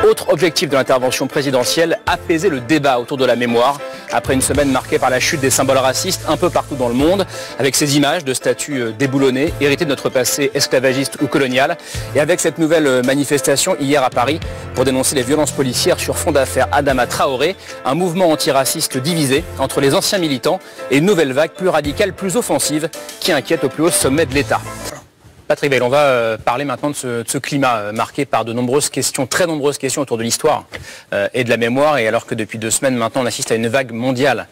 Autre objectif de l'intervention présidentielle, apaiser le débat autour de la mémoire, après une semaine marquée par la chute des symboles racistes un peu partout dans le monde, avec ces images de statues déboulonnées, héritées de notre passé esclavagiste ou colonial, et avec cette nouvelle manifestation hier à Paris pour dénoncer les violences policières sur fond d'affaires Adama Traoré, un mouvement antiraciste divisé entre les anciens militants et une nouvelle vague plus radicale, plus offensive, qui inquiète au plus haut sommet de l'État. Patrick Veil, on va parler maintenant de ce climat marqué par de nombreuses questions, très nombreuses questions autour de l'histoire et de la mémoire. Et alors que depuis 2 semaines maintenant, on assiste à une vague mondiale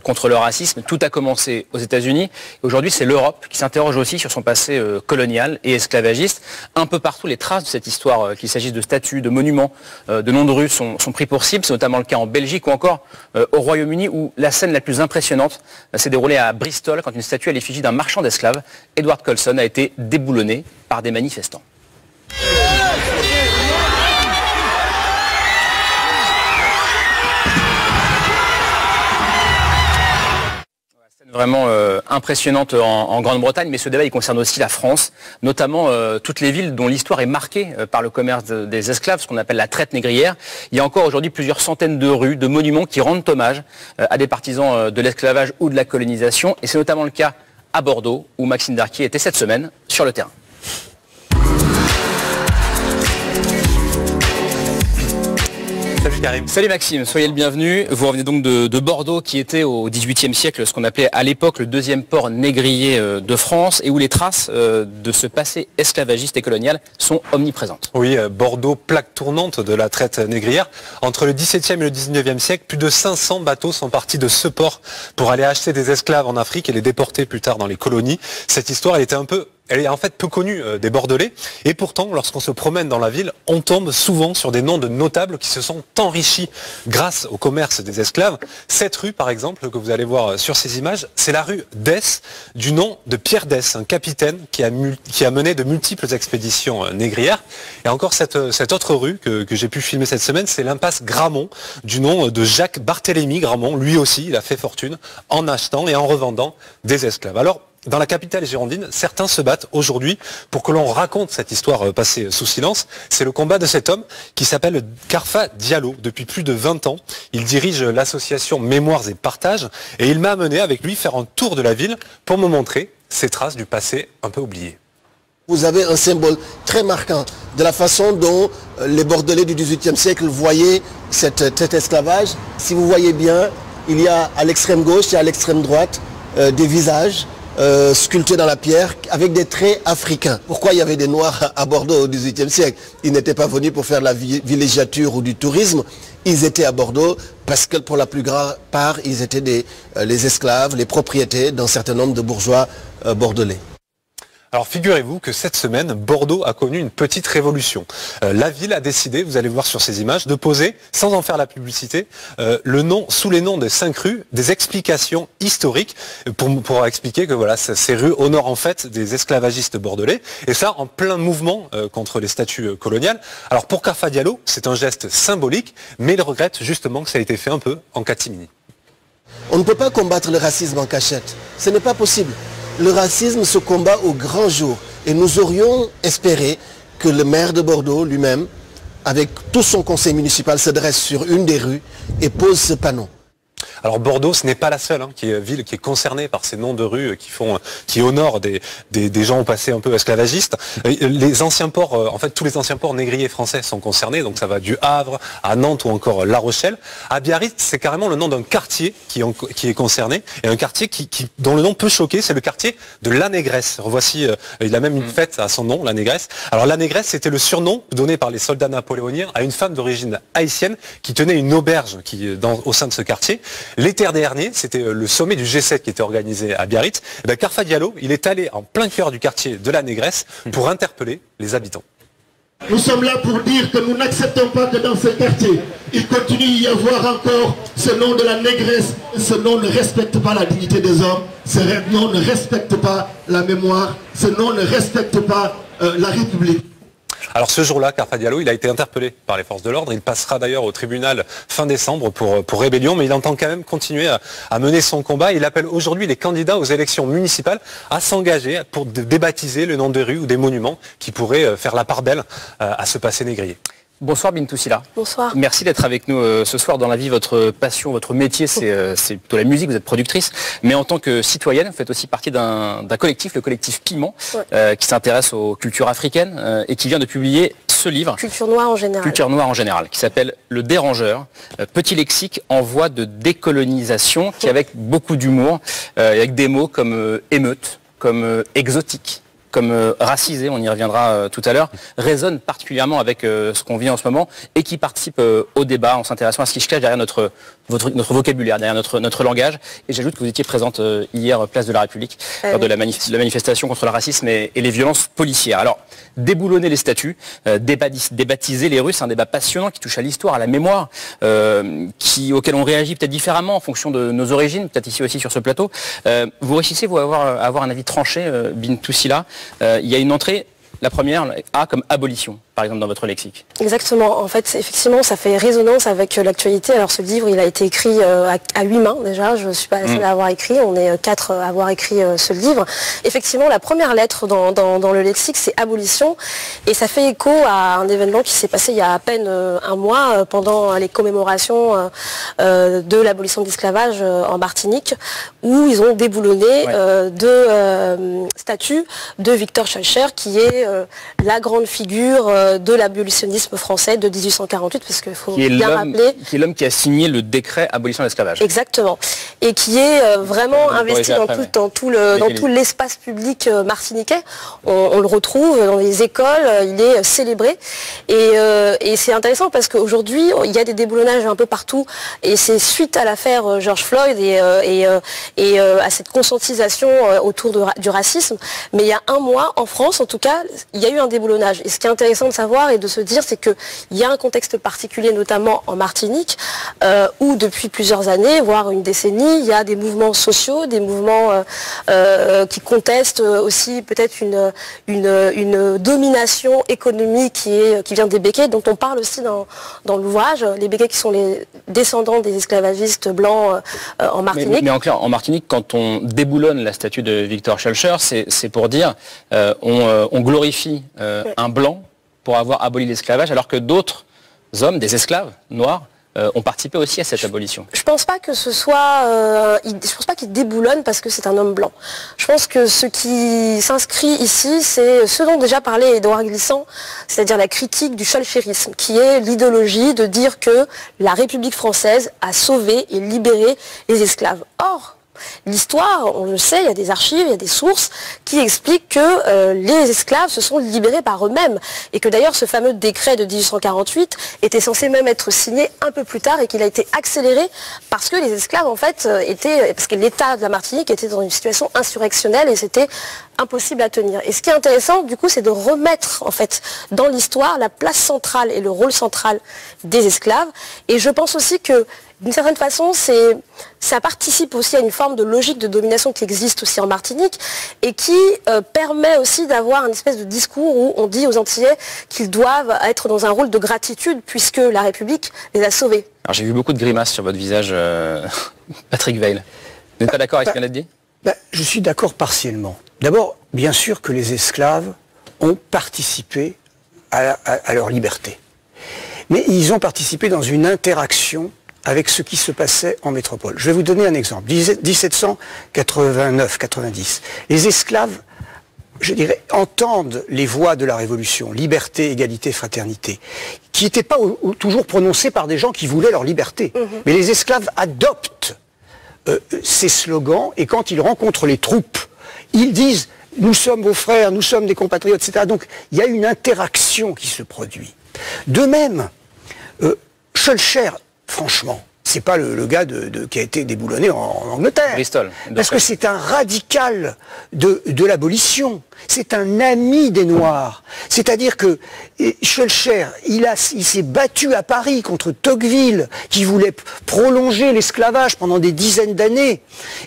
contre le racisme, tout a commencé aux États-Unis. Aujourd'hui, c'est l'Europe qui s'interroge aussi sur son passé colonial et esclavagiste. Un peu partout, les traces de cette histoire, qu'il s'agisse de statues, de monuments, de noms de rues, sont pris pour cible. C'est notamment le cas en Belgique ou encore au Royaume-Uni, où la scène la plus impressionnante s'est déroulée à Bristol, quand une statue à l'effigie d'un marchand d'esclaves, Edward Colson, a été déboulonnée par des manifestants. Vraiment impressionnante en Grande-Bretagne, mais ce débat il concerne aussi la France, notamment toutes les villes dont l'histoire est marquée par le commerce des esclaves, ce qu'on appelle la traite négrière. Il y a encore aujourd'hui plusieurs centaines de rues, de monuments qui rendent hommage à des partisans de l'esclavage ou de la colonisation, et c'est notamment le cas à Bordeaux, où Maxime Darquier était cette semaine sur le terrain. Salut Karim. Salut Maxime, soyez le bienvenu. Vous revenez donc de Bordeaux, qui était au XVIIIe siècle ce qu'on appelait à l'époque le 2e port négrier de France, et où les traces de ce passé esclavagiste et colonial sont omniprésentes. Oui, Bordeaux, plaque tournante de la traite négrière. Entre le XVIIe et le XIXe siècle, plus de 500 bateaux sont partis de ce port pour aller acheter des esclaves en Afrique et les déporter plus tard dans les colonies. Cette histoire, elle est en fait peu connue des Bordelais, et pourtant lorsqu'on se promène dans la ville, on tombe souvent sur des noms de notables qui se sont enrichis grâce au commerce des esclaves. Cette rue par exemple que vous allez voir sur ces images, c'est la rue d'Ess, du nom de Pierre d'Ess, un capitaine qui a mené de multiples expéditions négrières. Et encore cette autre rue que j'ai pu filmer cette semaine, c'est l'impasse Gramont, du nom de Jacques Barthélemy Gramont. Lui aussi, il a fait fortune en achetant et en revendant des esclaves. Alors, dans la capitale girondine, certains se battent aujourd'hui pour que l'on raconte cette histoire passée sous silence. C'est le combat de cet homme qui s'appelle Karfa Diallo. Depuis plus de 20 ans, il dirige l'association Mémoires et Partage, et il m'a amené avec lui faire un tour de la ville pour me montrer ces traces du passé un peu oublié. Vous avez un symbole très marquant de la façon dont les Bordelais du XVIIIe siècle voyaient cet esclavage. Si vous voyez bien, il y a à l'extrême gauche et à l'extrême droite des visages sculptés dans la pierre avec des traits africains. Pourquoi il y avait des Noirs à Bordeaux au XVIIIe siècle? Ils n'étaient pas venus pour faire de la villégiature ou du tourisme. Ils étaient à Bordeaux parce que pour la plus grande part, ils étaient les esclaves, les propriétés d'un certain nombre de bourgeois bordelais. Alors figurez-vous que cette semaine, Bordeaux a connu une petite révolution. La ville a décidé, vous allez voir sur ces images, de poser, sans en faire la publicité, sous les noms de 5 rues, des explications historiques pour expliquer que voilà, ces rues honorent en fait des esclavagistes bordelais, et ça en plein mouvement contre les statuts coloniales. Alors pour Karfa Diallo, c'est un geste symbolique, mais il regrette justement que ça a été fait un peu en catimini. On ne peut pas combattre le racisme en cachette, ce n'est pas possible. Le racisme se combat au grand jour, et nous aurions espéré que le maire de Bordeaux lui-même, avec tout son conseil municipal, se dresse sur une des rues et pose ce panneau. Alors Bordeaux, ce n'est pas la seule ville qui est concernée par ces noms de rues qui honorent des gens au passé un peu esclavagistes. Les anciens ports, en fait tous les anciens ports négriers français sont concernés, donc ça va du Havre à Nantes ou encore La Rochelle. À Biarritz, c'est carrément le nom d'un quartier qui est concerné, et un quartier dont le nom peut choquer, c'est le quartier de La Négresse. Voici, il a même une fête à son nom, La Négresse. Alors La Négresse, c'était le surnom donné par les soldats napoléoniens à une femme d'origine haïtienne qui tenait une auberge au sein de ce quartier. L'été dernier, c'était le sommet du G7 qui était organisé à Biarritz. Et Karfa Diallo, il est allé en plein cœur du quartier de La Négresse pour interpeller les habitants. Nous sommes là pour dire que nous n'acceptons pas que dans ce quartier, il continue d'y avoir encore ce nom de la négresse. Ce nom ne respecte pas la dignité des hommes, ce nom ne respecte pas la mémoire, ce nom ne respecte pas la République. Alors ce jour-là, Karfa Diallo, il a été interpellé par les forces de l'ordre. Il passera d'ailleurs au tribunal fin décembre pour rébellion, mais il entend quand même continuer à mener son combat. Il appelle aujourd'hui les candidats aux élections municipales à s'engager pour débaptiser le nom des rues ou des monuments qui pourraient faire la part belle à ce passé négrier. Bonsoir Bintou Sylla. Bonsoir. Merci d'être avec nous ce soir. Dans la vie, votre passion, votre métier, c'est plutôt la musique, vous êtes productrice. Mais en tant que citoyenne, vous faites aussi partie d'un collectif, le collectif Piment, qui s'intéresse aux cultures africaines et qui vient de publier ce livre. Culture noire en général. Culture noire en général, qui s'appelle Le Dérangeur, petit lexique en voie de décolonisation, qui avec beaucoup d'humour, avec des mots comme émeute, comme exotique, comme racisé, on y reviendra tout à l'heure, résonne particulièrement avec ce qu'on vit en ce moment et qui participe au débat en s'intéressant à ce qui se cache derrière notre vocabulaire, derrière notre langage. Et j'ajoute que vous étiez présente hier place de la République lors de la manifestation contre le racisme et les violences policières. Alors, déboulonner les statues, débaptiser les Russes, un débat passionnant qui touche à l'histoire, à la mémoire, auquel on réagit peut-être différemment en fonction de nos origines, peut-être ici aussi sur ce plateau. Vous réussissez, vous, avoir un avis tranché, Bintou Sylla. Il y a une entrée, la première, A comme abolition, par exemple, dans votre lexique. Exactement. En fait, effectivement, ça fait résonance avec l'actualité. Alors, ce livre, il a été écrit à 8 mains, déjà. Je ne suis pas la seule à avoir écrit. On est 4 à avoir écrit ce livre. Effectivement, la première lettre dans le lexique, c'est abolition. Et ça fait écho à un événement qui s'est passé il y a à peine un mois, pendant les commémorations de l'abolition de l'esclavage en Martinique, où ils ont déboulonné deux statues de Victor Schœlcher, qui est la grande figure de l'abolitionnisme français de 1848, parce qu'il faut bien rappeler... Qui est l'homme qui a signé le décret abolition de l'esclavage. Exactement. Et qui est vraiment investi dans tout l'espace public martiniquais. On le retrouve dans les écoles, il est célébré. Et c'est intéressant parce qu'aujourd'hui, il y a des déboulonnages un peu partout. Et c'est suite à l'affaire George Floyd et à cette conscientisation autour du racisme. Mais il y a un mois, en France en tout cas, il y a eu un déboulonnage. Et ce qui est intéressant de savoir et de se dire, c'est qu'il y a un contexte particulier, notamment en Martinique, où depuis plusieurs années, voire une décennie, il y a des mouvements sociaux, des mouvements qui contestent aussi peut-être une domination économique qui vient des Békés, dont on parle aussi dans l'ouvrage. Les Békés qui sont les descendants des esclavagistes blancs en Martinique. Mais en clair, en Martinique, quand on déboulonne la statue de Victor Schœlcher, c'est pour dire on glorifie un blanc pour avoir aboli l'esclavage, alors que d'autres hommes, des esclaves noirs, ont participé aussi à cette abolition. Je pense pas que ce soit... je pense pas qu'il déboulonne parce que c'est un homme blanc. Je pense que ce qui s'inscrit ici, c'est ce dont déjà parlait Édouard Glissant, c'est-à-dire la critique du schœlcherisme, qui est l'idéologie de dire que la République française a sauvé et libéré les esclaves. Or, l'histoire, on le sait, il y a des archives, il y a des sources qui expliquent que les esclaves se sont libérés par eux-mêmes et que d'ailleurs ce fameux décret de 1848 était censé même être signé un peu plus tard et qu'il a été accéléré parce que les esclaves en fait parce que l'État de la Martinique était dans une situation insurrectionnelle et c'était impossible à tenir. Et ce qui est intéressant du coup, c'est de remettre en fait dans l'histoire la place centrale et le rôle central des esclaves. Et je pense aussi que d'une certaine façon, ça participe aussi à une forme de logique de domination qui existe aussi en Martinique et qui permet aussi d'avoir un espèce de discours où on dit aux Antillais qu'ils doivent être dans un rôle de gratitude puisque la République les a sauvés. Alors j'ai vu beaucoup de grimaces sur votre visage, Patrick Veil. Vous n'êtes pas d'accord avec ce qu'on a dit ? Je suis d'accord partiellement. D'abord, bien sûr que les esclaves ont participé à leur liberté. Mais ils ont participé dans une interaction avec ce qui se passait en métropole. Je vais vous donner un exemple. 1789-90. Les esclaves, je dirais, entendent les voix de la Révolution, liberté, égalité, fraternité, qui n'étaient pas toujours prononcées par des gens qui voulaient leur liberté. Mais les esclaves adoptent ces slogans et quand ils rencontrent les troupes, ils disent « nous sommes vos frères, nous sommes des compatriotes », etc. Donc il y a une interaction qui se produit. De même, Schœlcher, franchement, c'est pas le gars qui a été déboulonné en Angleterre. Bristol. Parce que c'est un radical de l'abolition. C'est un ami des Noirs. C'est-à-dire que Schœlcher, il s'est battu à Paris contre Tocqueville, qui voulait prolonger l'esclavage pendant des dizaines d'années.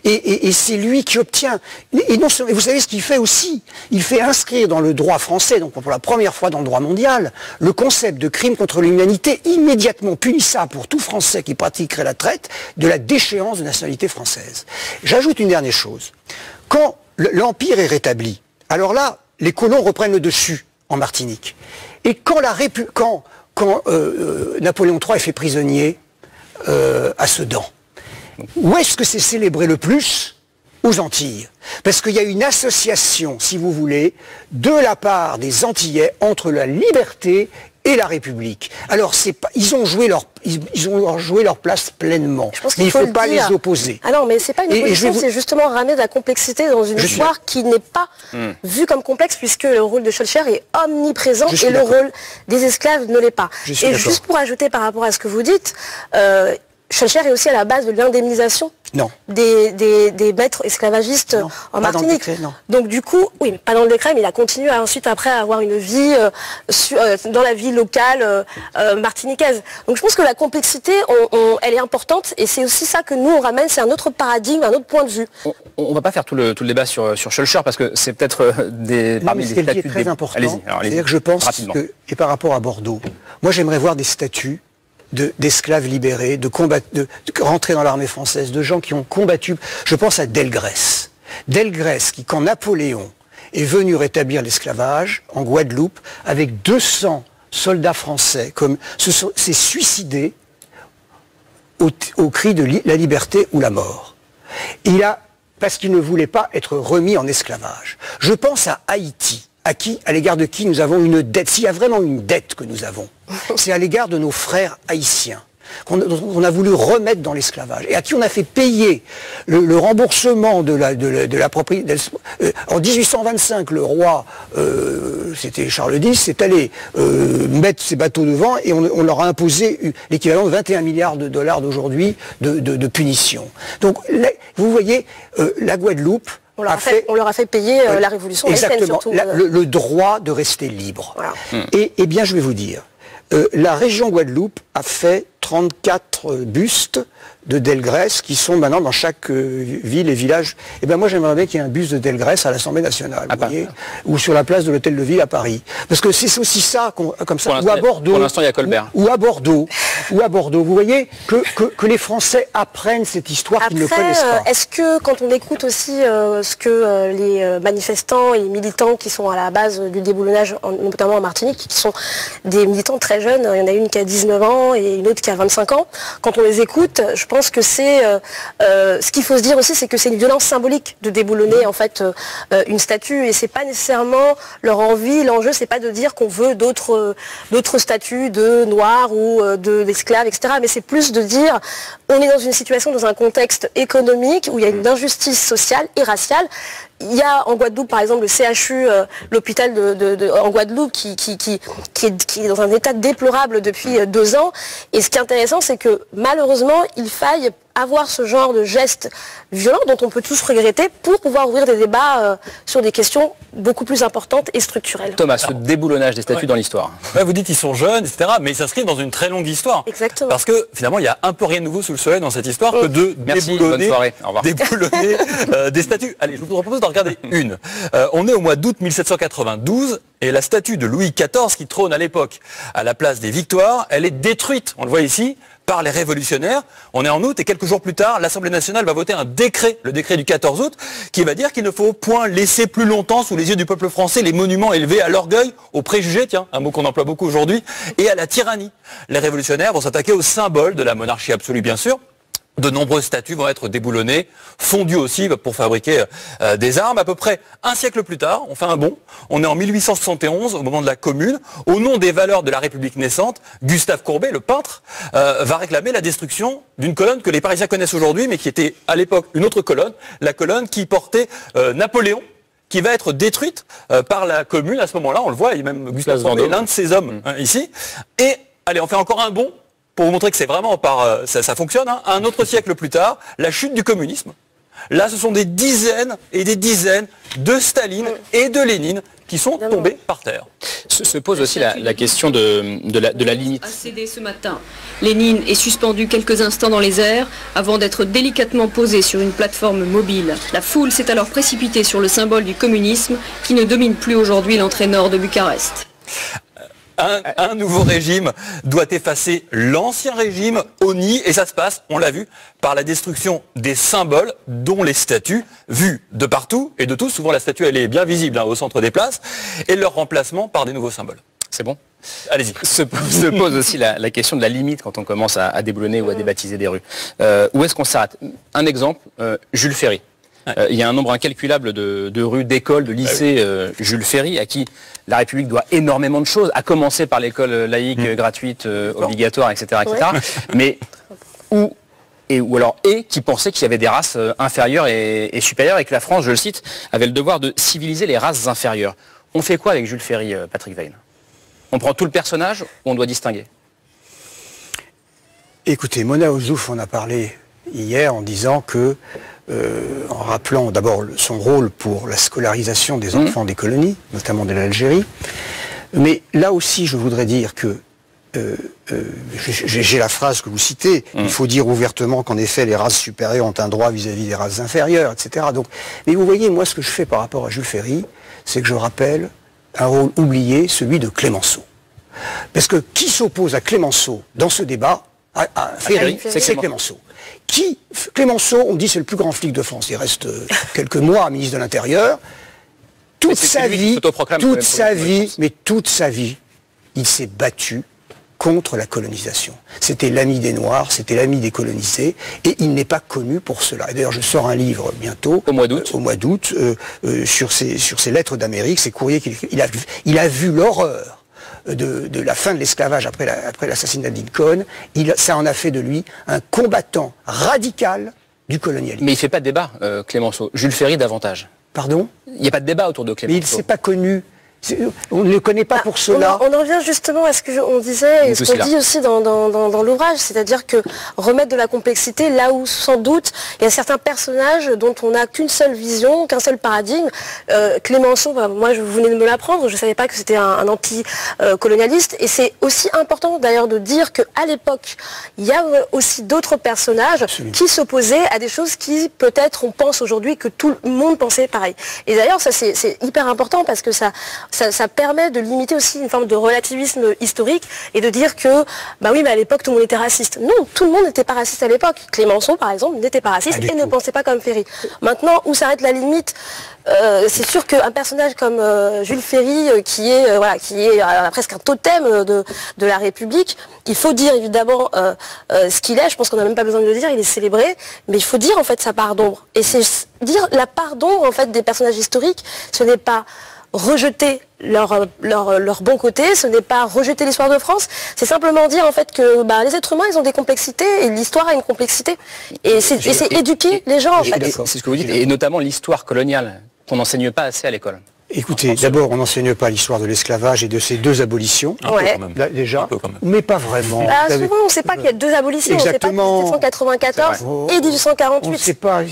Et c'est lui qui obtient. Et vous savez ce qu'il fait aussi? Il fait inscrire dans le droit français, donc pour la première fois dans le droit mondial, le concept de crime contre l'humanité immédiatement punissable pour tout Français qui pratiquerait la traite, de la déchéance de nationalité française. J'ajoute une dernière chose. Quand l'Empire est rétabli, alors là, les colons reprennent le dessus en Martinique. Et quand quand Napoléon III est fait prisonnier à Sedan. Où est-ce que c'est célébré le plus? Aux Antilles. Parce qu'il y a une association, si vous voulez, de la part des Antillais entre la liberté et la République. Alors, ils ont joué leur place pleinement. Mais il ne faut pas les opposer. Ah non, mais c'est pas une opposition, c'est justement ramener de la complexité dans une histoire qui n'est pas vue comme complexe, puisque le rôle de Schœlcher est omniprésent et le rôle des esclaves ne l'est pas. Et juste pour ajouter par rapport à ce que vous dites, Schœlcher est aussi à la base de l'indemnisation des maîtres esclavagistes en Martinique. Donc du coup, oui, pas dans le décret, mais il a continué ensuite après à avoir une vie dans la vie locale martiniquaise. Donc je pense que la complexité, elle est importante et c'est aussi ça que nous on ramène, c'est un autre paradigme, un autre point de vue. On va pas faire tout le débat sur Schœlcher parce que c'est peut-être parmi les statuts très important. C'est-à-dire que je pense que, et par rapport à Bordeaux, moi j'aimerais voir des statuts d'esclaves libérés, de rentrer dans l'armée française, de gens qui ont combattu. Je pense à Delgrès. Delgrès qui, quand Napoléon est venu rétablir l'esclavage en Guadeloupe, avec 200 soldats français, s'est suicidé au cri de la liberté ou la mort. Parce qu'il ne voulait pas être remis en esclavage. Je pense à Haïti. À l'égard de qui nous avons une dette. S'il y a vraiment une dette que nous avons, c'est à l'égard de nos frères haïtiens, qu'on a voulu remettre dans l'esclavage, et à qui on a fait payer le remboursement de la propriété. En 1825, le roi, c'était Charles X, s'est allé mettre ses bateaux devant, et on leur a imposé l'équivalent de 21 milliards de dollars d'aujourd'hui de punition. Donc, vous voyez, la Guadeloupe, on leur a fait payer la révolution haïtienne, surtout. Le droit de rester libre. Voilà. Et bien, je vais vous dire, la région Guadeloupe a fait 34 bustes de Delgrès qui sont maintenant dans chaque ville et village. Et bien moi j'aimerais bien qu'il y ait un buste de Delgrès à l'Assemblée nationale, vous voyez, ou sur la place de l'Hôtel de Ville à Paris. Parce que c'est aussi ça, comme ça, ou à Bordeaux. Pour l'instant il y a Colbert. Ou à Bordeaux. Vous voyez que les Français apprennent cette histoire qu'ils ne connaissent pas. Est-ce que quand on écoute aussi ce que les manifestants et les militants qui sont à la base du déboulonnage, notamment en Martinique, qui sont des militants très jeunes, il y en a une qui a 19 ans et une autre qui a 25 ans, quand on les écoute, je pense que c'est ce qu'il faut se dire aussi, c'est que c'est une violence symbolique de déboulonner en fait une statue, et c'est pas nécessairement leur envie. L'enjeu c'est pas de dire qu'on veut d'autres statues de noirs ou d'esclaves, etc. Mais c'est plus de dire on est dans une situation, dans un contexte économique où il y a une injustice sociale et raciale. Il y a en Guadeloupe, par exemple, le CHU, l'hôpital en Guadeloupe, qui est dans un état déplorable depuis 2 ans. Et ce qui est intéressant, c'est que malheureusement, il faille avoir ce genre de gestes violents dont on peut tous regretter pour pouvoir ouvrir des débats sur des questions beaucoup plus importantes et structurelles. Thomas, ce déboulonnage des statues dans l'histoire. Ouais, vous dites ils sont jeunes, etc. Mais ils s'inscrivent dans une très longue histoire. Exactement. Parce que finalement, il n'y a un peu rien de nouveau sous le soleil dans cette histoire que de déboulonner des statues. Allez, je vous propose d'en regarder une. On est au mois d'août 1792 et la statue de Louis XIV qui trône à l'époque à la place des Victoires, elle est détruite, on le voit ici, par les révolutionnaires. On est en août et quelques jours plus tard, l'Assemblée nationale va voter un décret, le décret du 14 août, qui va dire qu'il ne faut point laisser plus longtemps sous les yeux du peuple français les monuments élevés à l'orgueil, aux préjugés, tiens, un mot qu'on emploie beaucoup aujourd'hui, et à la tyrannie. Les révolutionnaires vont s'attaquer aux symboles de la monarchie absolue, bien sûr. De nombreuses statues vont être déboulonnées, fondues aussi pour fabriquer des armes. À peu près un siècle plus tard, on fait un bond. On est en 1871, au moment de la Commune. Au nom des valeurs de la République naissante, Gustave Courbet, le peintre, va réclamer la destruction d'une colonne que les Parisiens connaissent aujourd'hui, mais qui était à l'époque une autre colonne, la colonne qui portait Napoléon, qui va être détruite par la Commune. À ce moment-là, on le voit, il y a même Gustave Courbet, l'un de ces hommes ici. Et allez, on fait encore un bond pour vous montrer que c'est vraiment ça fonctionne. Un autre siècle plus tard, la chute du communisme. Là, ce sont des dizaines et des dizaines de Staline et de Lénine qui sont tombés par terre. Se pose aussi la question de la ligne. A cédé ce matin. Lénine est suspendu quelques instants dans les airs avant d'être délicatement posé sur une plateforme mobile. La foule s'est alors précipitée sur le symbole du communisme qui ne domine plus aujourd'hui l'entrée nord de Bucarest. Un nouveau régime doit effacer l'ancien régime honni, et ça se passe, on l'a vu, par la destruction des symboles, dont les statues, vues de partout et de tous. Souvent la statue elle est bien visible au centre des places, et leur remplacement par des nouveaux symboles. C'est bon. Allez-y. Se pose aussi la question de la limite quand on commence à déboulonner ou à débaptiser des rues. Où est-ce qu'on s'arrête? Un exemple, Jules Ferry. Il y a un nombre incalculable de rues, d'écoles, de lycées Jules Ferry, à qui la République doit énormément de choses, à commencer par l'école laïque, gratuite, obligatoire, etc. etc. Mais qui pensait qu'il y avait des races inférieures et supérieures, et que la France, je le cite, avait le devoir de civiliser les races inférieures. On fait quoi avec Jules Ferry, Patrick Weil? On prend tout le personnage ou on doit distinguer? Écoutez, Mona Ozouf en a parlé hier en disant que, en rappelant d'abord son rôle pour la scolarisation des enfants des colonies, notamment de l'Algérie, mais là aussi je voudrais dire que j'ai la phrase que vous citez, il faut dire ouvertement qu'en effet les races supérieures ont un droit vis-à-vis des races inférieures, etc. Donc, mais vous voyez, moi ce que je fais par rapport à Jules Ferry, c'est que je rappelle un rôle oublié, celui de Clémenceau. Parce que qui s'oppose à Clémenceau dans ce débat, à Ferry, c'est Clémenceau. Clémenceau, on dit c'est le plus grand flic de France, il reste quelques mois ministre de l'Intérieur. Toute sa vie, il s'est battu contre la colonisation. C'était l'ami des Noirs, c'était l'ami des colonisés, et il n'est pas connu pour cela. Et d'ailleurs, je sors un livre bientôt, au mois d'août, sur ses lettres d'Amérique, ses courriers qu'il écrit. Il a vu l'horreur de la fin de l'esclavage après l'assassinat de Lincoln. Ça en a fait de lui un combattant radical du colonialisme. Mais il ne fait pas de débat, Clémenceau. Jules Ferry davantage. Pardon? Il n'y a pas de débat autour de Clémenceau. Mais il ne s'est pas connu. On ne le connaît pas pour cela. On en revient justement à ce qu'on disait et ce qu'on dit aussi dans l'ouvrage, c'est-à-dire que remettre de la complexité là où sans doute il y a certains personnages dont on n'a qu'une seule vision, qu'un seul paradigme. Clémenceau, moi vous venez de me l'apprendre, je ne savais pas que c'était un anti-colonialiste, et c'est aussi important d'ailleurs de dire qu'à l'époque, il y a aussi d'autres personnages qui s'opposaient à des choses qui peut-être on pense aujourd'hui que tout le monde pensait pareil. Et d'ailleurs ça c'est hyper important parce que ça permet de limiter aussi une forme de relativisme historique et de dire que, bah oui, mais à l'époque, tout le monde était raciste. Non, tout le monde n'était pas raciste à l'époque. Clémenceau, par exemple, n'était pas raciste et ne pensait pas comme Ferry. Maintenant, où s'arrête la limite, c'est sûr qu'un personnage comme Jules Ferry, qui est presque un totem de la République, il faut dire évidemment ce qu'il est. Je pense qu'on n'a même pas besoin de le dire, il est célébré, mais il faut dire en fait sa part d'ombre. Et c'est dire la part d'ombre en fait des personnages historiques, ce n'est pas rejeter leur bon côté, ce n'est pas rejeter l'histoire de France, c'est simplement dire en fait que les êtres humains ils ont des complexités et l'histoire a une complexité. Et c'est éduquer les gens en fait. C'est ce que vous dites, et notamment l'histoire coloniale, qu'on n'enseigne pas assez à l'école. Écoutez, d'abord, on n'enseigne pas l'histoire de l'esclavage et de ces deux abolitions, déjà, mais pas vraiment. Souvent, on ne sait pas qu'il y a deux abolitions, exactement. On ne sait pas 1794 et 1848. On ne sait pas.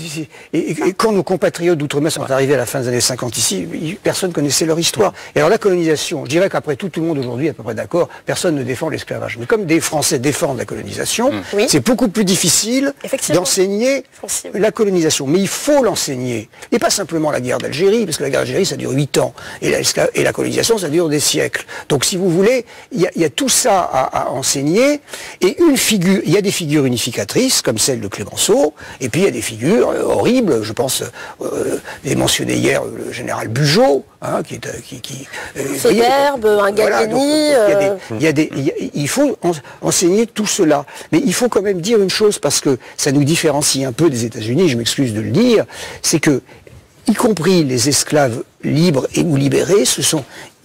Et quand nos compatriotes d'outre-mer sont arrivés à la fin des années 50 ici, personne ne connaissait leur histoire. Et alors la colonisation, je dirais qu'après tout le monde aujourd'hui est à peu près d'accord, personne ne défend l'esclavage. Mais comme des Français défendent la colonisation, c'est beaucoup plus difficile d'enseigner la colonisation. Mais il faut l'enseigner. Et pas simplement la guerre d'Algérie, parce que la guerre d'Algérie, ça dure 8 ans. Et la colonisation, ça dure des siècles. Donc, si vous voulez, il y a tout ça à enseigner. Et il y a des figures unificatrices, comme celle de Clémenceau, et puis il y a des figures horribles. Je pense, j'ai mentionné hier le général Bugeaud, Federbe, un Gallieni. Il faut enseigner tout cela. Mais il faut quand même dire une chose, parce que ça nous différencie un peu des États-Unis, je m'excuse de le dire, c'est que y compris les esclaves libres ou libérés,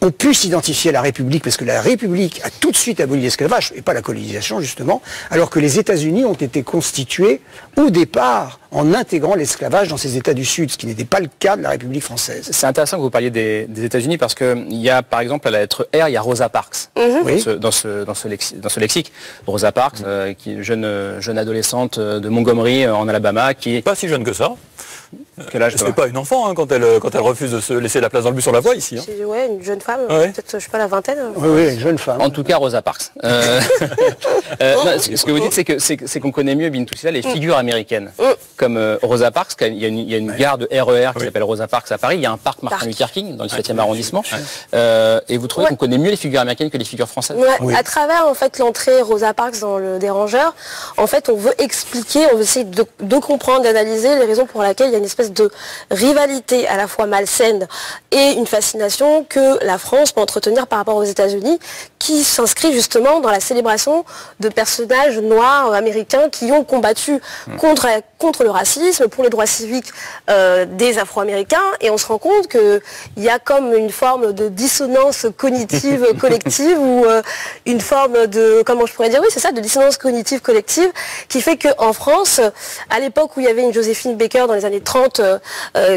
ont pu s'identifier à la République, parce que la République a tout de suite aboli l'esclavage, et pas la colonisation justement, alors que les États-Unis ont été constitués au départ en intégrant l'esclavage dans ces États du Sud, ce qui n'était pas le cas de la République française. C'est intéressant que vous parliez des États-Unis, parce qu'il y a par exemple à la lettre R, il y a Rosa Parks dans ce lexique. Rosa Parks, qui est jeune adolescente de Montgomery en Alabama, qui est pas si jeune que ça. Quel âge? C'est pas une enfant quand elle refuse de se laisser la place dans le bus, on la voit ici. Ouais, une jeune femme, peut-être je sais pas la vingtaine. Oui, une jeune femme. En tout cas, Rosa Parks. Ce que vous dites, c'est qu'on connaît mieux Bintou Sylla les figures américaines, comme Rosa Parks. Il y a une gare de RER qui s'appelle Rosa Parks à Paris. Il y a un parc Martin Luther King dans le 7e arrondissement. Et vous trouvez qu'on connaît mieux les figures américaines que les figures françaises? À travers en fait l'entrée Rosa Parks dans le Dérangeur, en fait on veut expliquer, on veut essayer de comprendre, d'analyser les raisons pour lesquelles il y a une espèce de rivalité à la fois malsaine et une fascination que la la France peut entretenir par rapport aux États-Unis, qui s'inscrit justement dans la célébration de personnages noirs américains qui ont combattu contre le racisme, pour les droits civiques des Afro-Américains, et on se rend compte qu'il y a comme une forme de dissonance cognitive collective, ou une forme de, comment je pourrais dire, oui c'est ça, de dissonance cognitive collective, qui fait qu'en France, à l'époque où il y avait une Joséphine Baker dans les années 30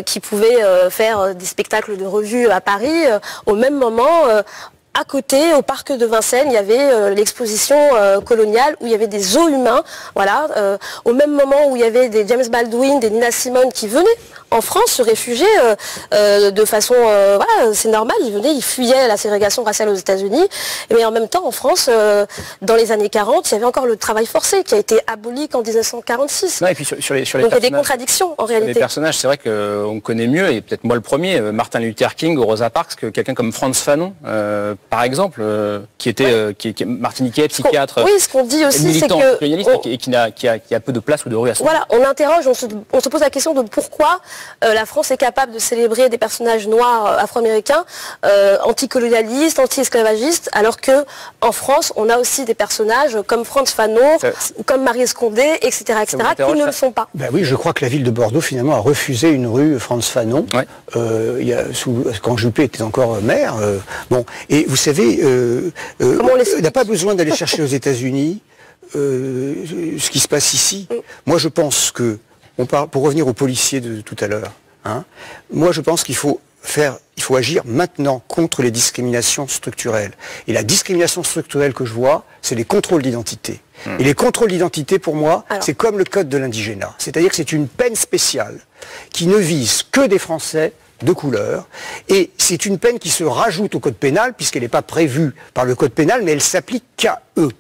qui pouvait faire des spectacles de revue à Paris, au même moment, à côté, au parc de Vincennes, il y avait l'exposition coloniale où il y avait des os humains, voilà, au même moment où il y avait des James Baldwin, des Nina Simone qui venaient en France se réfugier de façon, voilà, c'est normal, ils venaient, ils fuyaient la ségrégation raciale aux États-Unis, mais en même temps en France, dans les années 40, il y avait encore le travail forcé qui a été aboli qu'en 1946. Non, et puis sur les donc il y a des contradictions en réalité. Les personnages, c'est vrai qu'on connaît mieux, et peut-être moi le premier, Martin Luther King ou Rosa Parks, que quelqu'un comme Frantz Fanon, par exemple, qui était qui est martiniquais, psychiatre, oui, ce qu'on dit aussi, c'est que et qui a peu de place ou de rue à son. Voilà, on interroge, on se pose la question de pourquoi la France est capable de célébrer des personnages noirs afro-américains, anticolonialistes, anti-esclavagistes, alors que en France, on a aussi des personnages comme Frantz Fanon, ou comme Marie Escondé, etc., qui ne le sont pas. Ben oui, je crois que la ville de Bordeaux, finalement, a refusé une rue Frantz Fanon, quand Juppé était encore maire. Bon, et vous savez, on n'a pas besoin d'aller chercher aux États-Unis ce qui se passe ici. Moi, je pense que, pour revenir aux policiers de tout à l'heure, hein, moi, je pense qu'il faut agir maintenant contre les discriminations structurelles. Et la discrimination structurelle que je vois, c'est les contrôles d'identité. Et les contrôles d'identité, pour moi, c'est comme le code de l'indigénat. C'est-à-dire que c'est une peine spéciale qui ne vise que des Français de couleur, et c'est une peine qui se rajoute au code pénal, puisqu'elle n'est pas prévue par le code pénal, mais elle s'applique qu'à eux.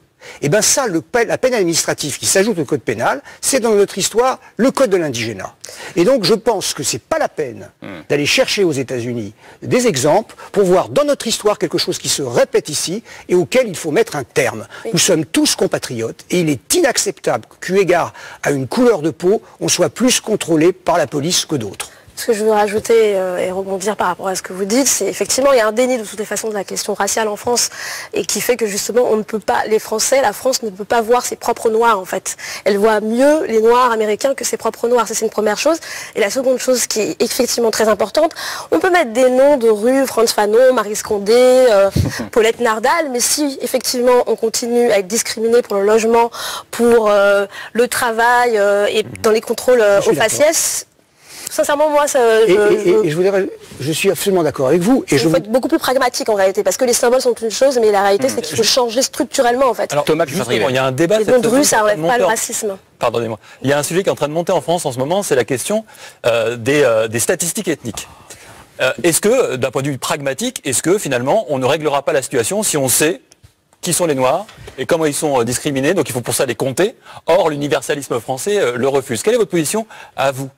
Et bien ça, la peine administrative qui s'ajoute au code pénal, c'est dans notre histoire le code de l'indigénat. Et donc je pense que c'est pas la peine d'aller chercher aux États-Unis des exemples pour voir dans notre histoire quelque chose qui se répète ici et auquel il faut mettre un terme. Nous sommes tous compatriotes et il est inacceptable qu'eu égard à une couleur de peau, on soit plus contrôlé par la police que d'autres. Ce que je veux rajouter et rebondir par rapport à ce que vous dites, c'est effectivement il y a un déni de toutes les façons de la question raciale en France, et qui fait que justement on ne peut pas, les Français, la France ne peut pas voir ses propres noirs en fait. Elle voit mieux les noirs américains que ses propres noirs, ça c'est une première chose. Et la seconde chose qui est effectivement très importante, on peut mettre des noms de rues, Frantz Fanon, Marie Escondé, Paulette Nardal, mais si effectivement on continue à être discriminé pour le logement, pour le travail et dans les contrôles aux faciès, sincèrement, moi, je suis absolument d'accord avec vous. Et il faut être beaucoup plus pragmatique en réalité, parce que les symboles sont une chose, mais la réalité, c'est qu'il faut changer structurellement en fait. Alors, Thomas, justement, il y a un débat. Les noms de rue, ça n'enlève pas le racisme. Pardonnez-moi. Il y a un sujet qui est en train de monter en France en ce moment, c'est la question des statistiques ethniques. Est-ce que, d'un point de vue pragmatique, est-ce que finalement, on ne réglera pas la situation si on sait qui sont les Noirs et comment ils sont discriminés, donc il faut pour ça les compter. Or, l'universalisme français le refuse. Quelle est votre position à vous ?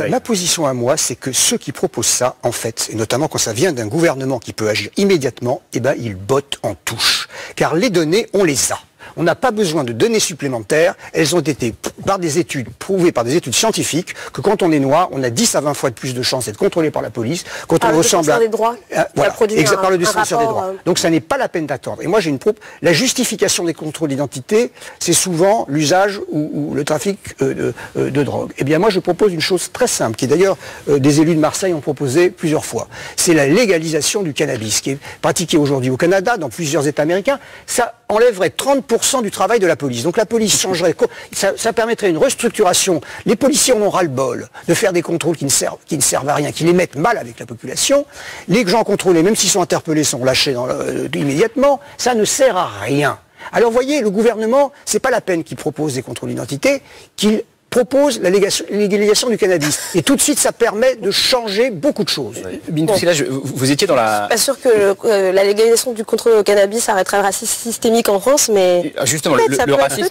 Ma position à moi, c'est que ceux qui proposent ça, en fait, et notamment quand ça vient d'un gouvernement qui peut agir immédiatement, eh ben, ils bottent en touche. Car les données, on les a. On n'a pas besoin de données supplémentaires. Elles ont été par des études, prouvées par des études scientifiques, que quand on est noir, on a 10 à 20 fois de plus de chances d'être contrôlé par la police. Quand on ressemble à... des droits. Voilà, par le défenseur des droits. Donc ça n'est pas la peine d'attendre. Et moi j'ai la justification des contrôles d'identité, c'est souvent l'usage ou le trafic de drogue. Eh bien moi je propose une chose très simple, qui d'ailleurs des élus de Marseille ont proposé plusieurs fois. C'est la légalisation du cannabis, qui est pratiquée aujourd'hui au Canada, dans plusieurs États américains. Ça enlèverait 30% du travail de la police. Donc la police changerait, ça permettrait une restructuration. Les policiers en ont ras-le-bol de faire des contrôles qui ne servent à rien, qui les mettent mal avec la population. Les gens contrôlés, même s'ils sont interpellés, sont lâchés immédiatement. Ça ne sert à rien. Alors vous voyez, le gouvernement, c'est pas la peine qu'il propose des contrôles d'identité, qu'il propose la légalisation du cannabis. Et tout de suite, ça permet de changer beaucoup de choses. Bintou Sylla, vous étiez dans la... Je suis pas sûr que la légalisation du contrôle au cannabis arrêterait le racisme systémique en France, mais... Justement, le racisme,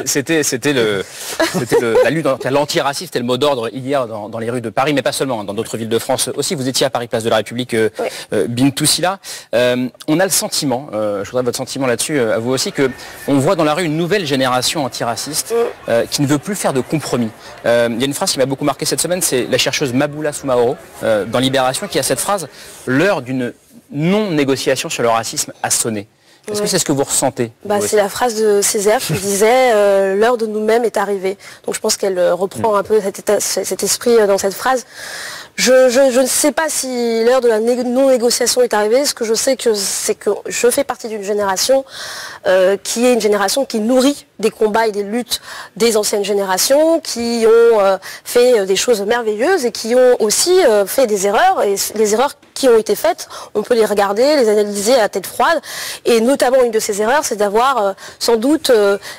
c'était la lutte contre l'antiracisme, c'était le mot d'ordre hier dans les rues de Paris, mais pas seulement, dans d'autres villes de France aussi. Vous étiez à Paris, place de la République, Bintou Sylla. On a le sentiment, je voudrais votre sentiment là-dessus, à vous aussi, qu'on voit dans la rue une nouvelle génération antiraciste qui ne veut plus faire de compromis compromis. Il y a une phrase qui m'a beaucoup marqué cette semaine, c'est la chercheuse Maboula Soumaoro dans Libération qui a cette phrase « L'heure d'une non-négociation sur le racisme a sonné ». Est-ce que c'est ce que vous ressentez? C'est la phrase de Césaire qui disait l'heure de nous-mêmes est arrivée. Donc je pense qu'elle reprend un peu cet esprit dans cette phrase. Je ne sais pas si l'heure de la non-négociation est arrivée. Ce que je sais, c'est que je fais partie d'une génération qui est une génération qui nourrit des combats et des luttes des anciennes générations, qui ont fait des choses merveilleuses et qui ont aussi fait des erreurs. Et les erreurs qui ont été faites, on peut les regarder, les analyser à tête froide. Et notamment, une de ces erreurs, c'est d'avoir sans doute,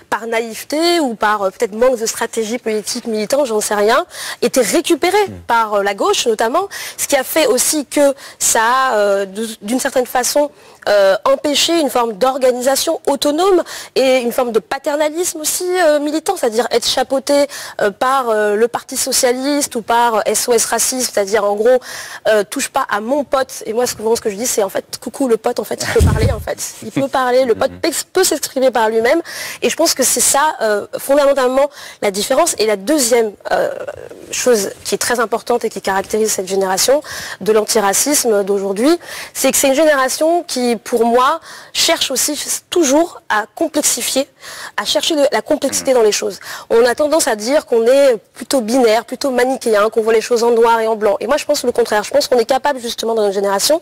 par naïveté ou par peut-être manque de stratégie politique militante, j'en sais rien, été récupéré par la gauche notamment, ce qui a fait aussi que ça a, d'une certaine façon, empêché une forme d'organisation autonome et une forme de paternalisme aussi militant, c'est-à-dire être chapeauté par le Parti Socialiste ou par SOS Racisme, c'est-à-dire en gros touche pas à mon pote. Et moi souvent ce que je dis c'est en fait coucou le pote, en fait il peut parler, en fait il peut parler, le pote peut s'exprimer par lui-même, et je pense que c'est ça fondamentalement la différence. Et la deuxième chose qui est très importante et qui caractérise cette génération de l'antiracisme d'aujourd'hui, c'est que c'est une génération qui, pour moi, cherche aussi toujours à complexifier, à chercher la complexité dans les choses. On a tendance à dire qu'on est plutôt binaire, plutôt manichéen, qu'on voit les choses en noir et en blanc. Et moi, je pense le contraire. Je pense qu'on est capable, justement, dans notre génération,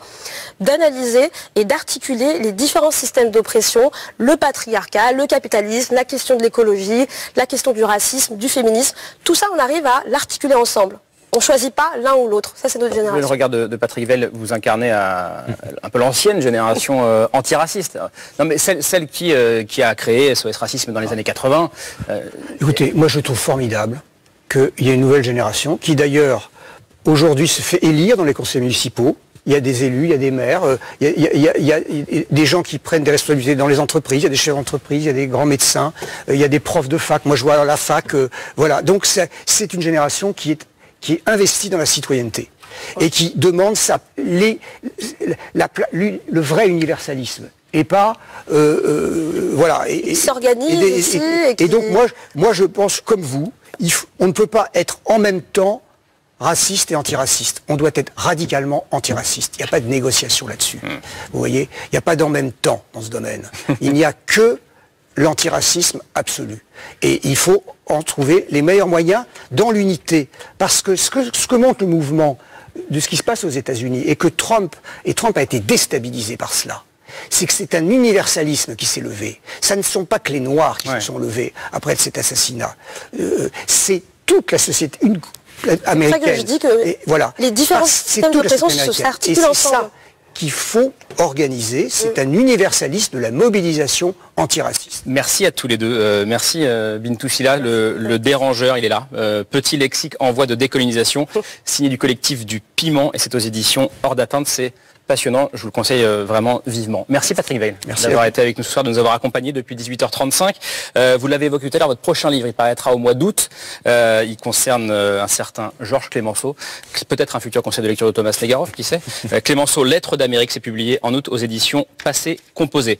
d'analyser et d'articuler les différents systèmes d'oppression, le patriarcat, le capitalisme, la question de l'écologie, la question du racisme, du féminisme. Tout ça, on arrive à l'articuler ensemble. On ne choisit pas l'un ou l'autre. Ça, c'est notre génération. Le regard de Patrick Weil, vous incarnez un peu l'ancienne génération antiraciste. Non, mais celle qui a créé SOS Racisme dans les années 80. Écoutez, moi, je trouve formidable qu'il y ait une nouvelle génération qui, d'ailleurs, aujourd'hui, se fait élire dans les conseils municipaux. Il y a des élus, il y a des maires, il y a des gens qui prennent des responsabilités dans les entreprises, il y a des chefs d'entreprise, il y a des grands médecins, il y a des profs de fac. Moi, je vois à la fac, voilà. Donc, c'est une génération qui est investi dans la citoyenneté et qui demande le vrai universalisme et pas voilà. Il s'organise aussi. Et donc moi je pense comme vous, on ne peut pas être en même temps raciste et antiraciste. On doit être radicalement antiraciste. Il n'y a pas de négociation là-dessus. Vous voyez, il n'y a pas d'en même temps dans ce domaine. Il n'y a que l'antiracisme absolu. Et il faut en trouver les meilleurs moyens dans l'unité. Parce que ce que montre le mouvement de ce qui se passe aux États-Unis, et que Trump a été déstabilisé par cela, c'est que c'est un universalisme qui s'est levé. Ça ne sont pas que les Noirs qui se sont levés après cet assassinat. C'est toute la société américaine. C'est ça que je dis que voilà. Les différents systèmes d'oppression s'articulent ensemble. Qu'il faut organiser, c'est un universalisme de la mobilisation antiraciste. Merci à tous les deux. Merci Bintou Sylla, le dérangeur, il est là. Petit lexique en voie de décolonisation, signé du collectif du Piment, et c'est aux éditions Hors d'atteinte. C'est passionnant, je vous le conseille vraiment vivement. Merci Patrick Weil d'avoir été avec nous ce soir, de nous avoir accompagnés depuis 18h35. Vous l'avez évoqué tout à l'heure, votre prochain livre, il paraîtra au mois d'août. Il concerne un certain Georges Clémenceau, peut-être un futur conseiller de lecture de Thomas Negaroff, qui sait. Clémenceau, Lettres d'Amérique, c'est publié en août aux éditions Passé Composé.